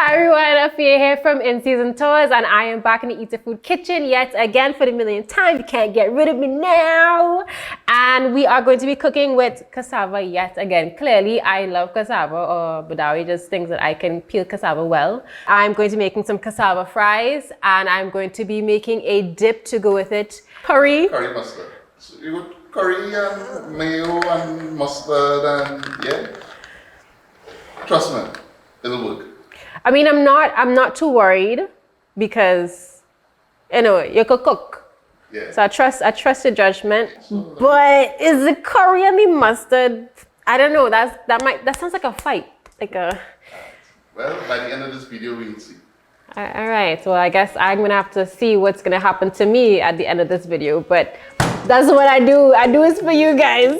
Hi everyone, Afia here from In Season Tours, and I am back in the eatahfood kitchen yet again for the millionth time. You can't get rid of me now. And we are going to be cooking with cassava yet again. Clearly, I love cassava, or Badawi just thinks that I can peel cassava well. I'm going to be making some cassava fries, and I'm going to be making a dip to go with it. Curry mustard. So you got curry and mayo and mustard and yeah. Trust me, it'll work. I mean, I'm not too worried because, you know, you could cook. Yeah. So I trust your judgment. But is the curry and the mustard? I don't know. That sounds like a fight. Well, by the end of this video, we'll see. All right. Well, I guess I'm gonna have to see what's gonna happen to me at the end of this video. But that's what I do. I do this for you guys.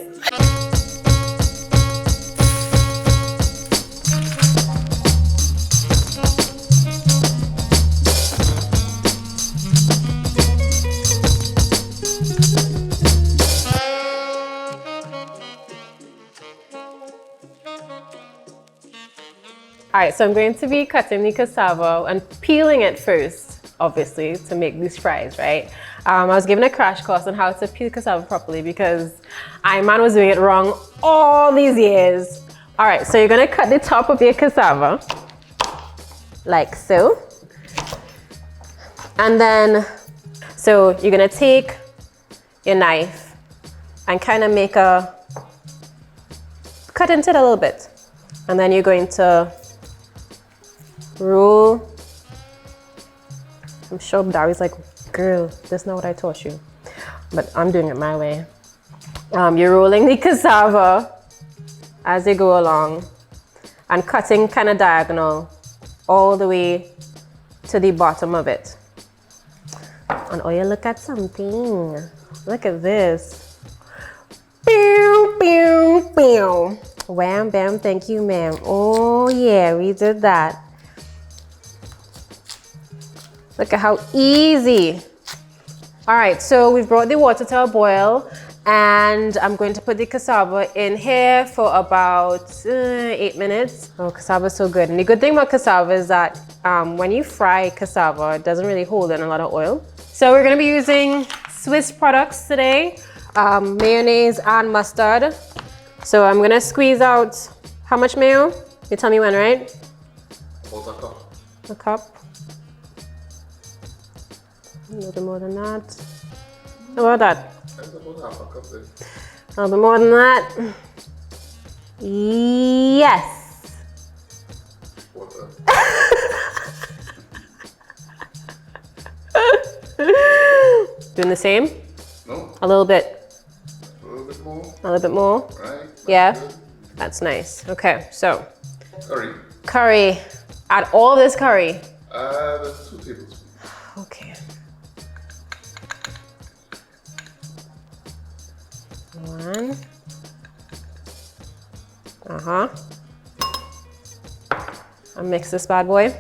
All right, so I'm going to be cutting the cassava and peeling it first, obviously, to make these fries, right? I was given a crash course on how to peel cassava properly because man was doing it wrong all these years. All right, so you're gonna cut the top of your cassava, like so. And then, so you're gonna take your knife and kind of make cut into it a little bit. And then you're going to roll. I'm sure Dari's like, girl, that's not what I taught you. But I'm doing it my way. You're rolling the cassava as you go along and cutting kind of diagonal all the way to the bottom of it. And oh yeah, look at something. Look at this. Pew, pew, pew. Wham, bam, thank you, ma'am. Oh yeah, we did that. Look at how easy. All right, so we've brought the water to a boil, and I'm going to put the cassava in here for about 8 minutes. Oh, cassava is so good. And the good thing about cassava is that when you fry cassava, it doesn't really hold in a lot of oil. So we're gonna be using Swiss products today, mayonnaise and mustard. So I'm gonna squeeze out, how much mayo? You tell me when, right? About a cup. A cup. A little bit more than that. How about that? That's about half a cup then. A little bit more than that. Yes. Water. Doing the same? No. A little bit. A little bit more. A little bit more. Right. Yeah. Good. That's nice. Okay, so. Curry. Curry. Add all this curry. That's 2 tablespoons. Okay. 1. And mix this bad boy.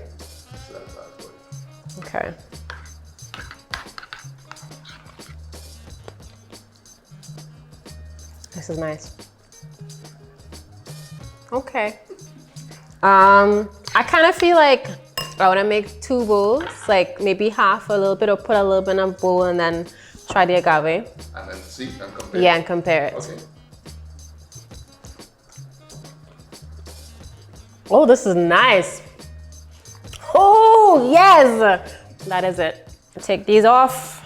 Okay. This is nice. Okay. I kind of feel like I want to make 2 bowls, like maybe half a little bit, or put a little bit in a bowl and then try the agave. And then see and compare. Yeah, and compare it. Okay. Oh, this is nice. Oh, yes. That is it. Take these off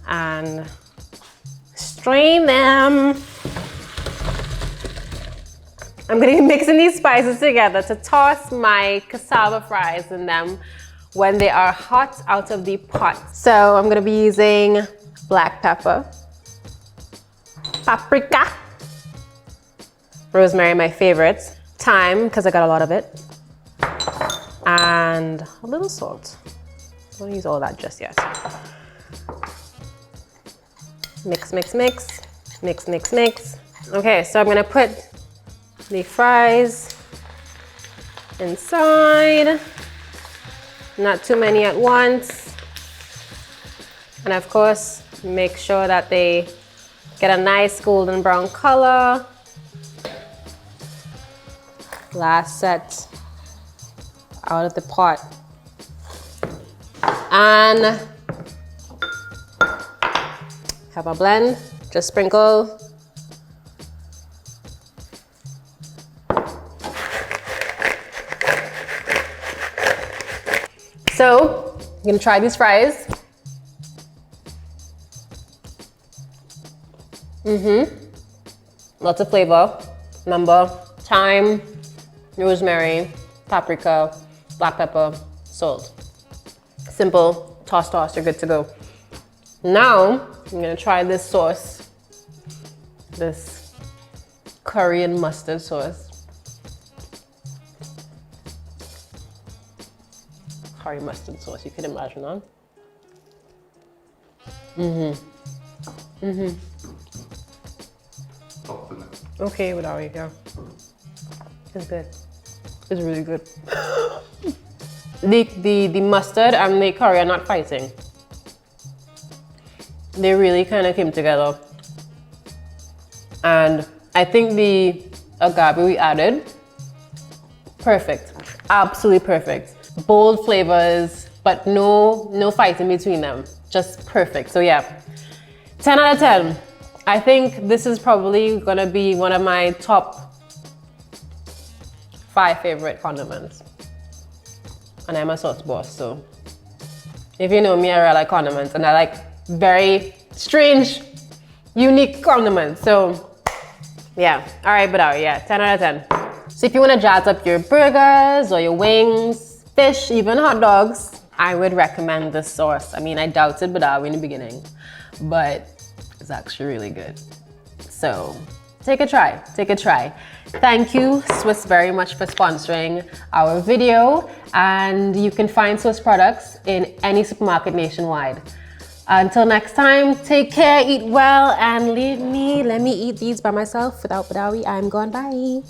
and strain them. I'm gonna be mixing these spices together to toss my cassava fries in them when they are hot out of the pot. So I'm gonna be using black pepper, paprika, rosemary, my favorite, thyme, because I got a lot of it, and a little salt. I don't use all that just yet. Mix, mix, mix, mix, mix, mix. Okay, so I'm gonna put the fries inside, not too many at once. And of course, make sure that they get a nice golden brown color. Last set out of the pot. And have a blend, just sprinkle. So, I'm gonna try these fries. Lots of flavor. Remember, thyme, rosemary, paprika, black pepper, salt. Simple, toss, you're good to go. Now, I'm gonna try this sauce. This curry and mustard sauce. Curry mustard sauce, you can imagine, huh? Okay, without it, yeah. It's good. It's really good. The mustard and the curry are not fighting. They really kind of came together. And I think the agave we added, perfect. Absolutely perfect. Bold flavors, but no fight in between them. Just perfect. So yeah, 10 out of 10. I think this is probably gonna be one of my top 5 favorite condiments. And I'm a sauce boss, so if you know me, I really like condiments, and I like very strange, unique condiments. So yeah, all right, but yeah, 10 out of 10. So if you wanna jazz up your burgers or your wings, fish, even hot dogs, I would recommend this sauce. I mean, I doubted Badawi in the beginning, but it's actually really good. So take a try, take a try. Thank you, Swiss, very much for sponsoring our video. And you can find Swiss products in any supermarket nationwide. Until next time, take care, eat well, and let me eat these by myself without Badawi. I'm gone, bye.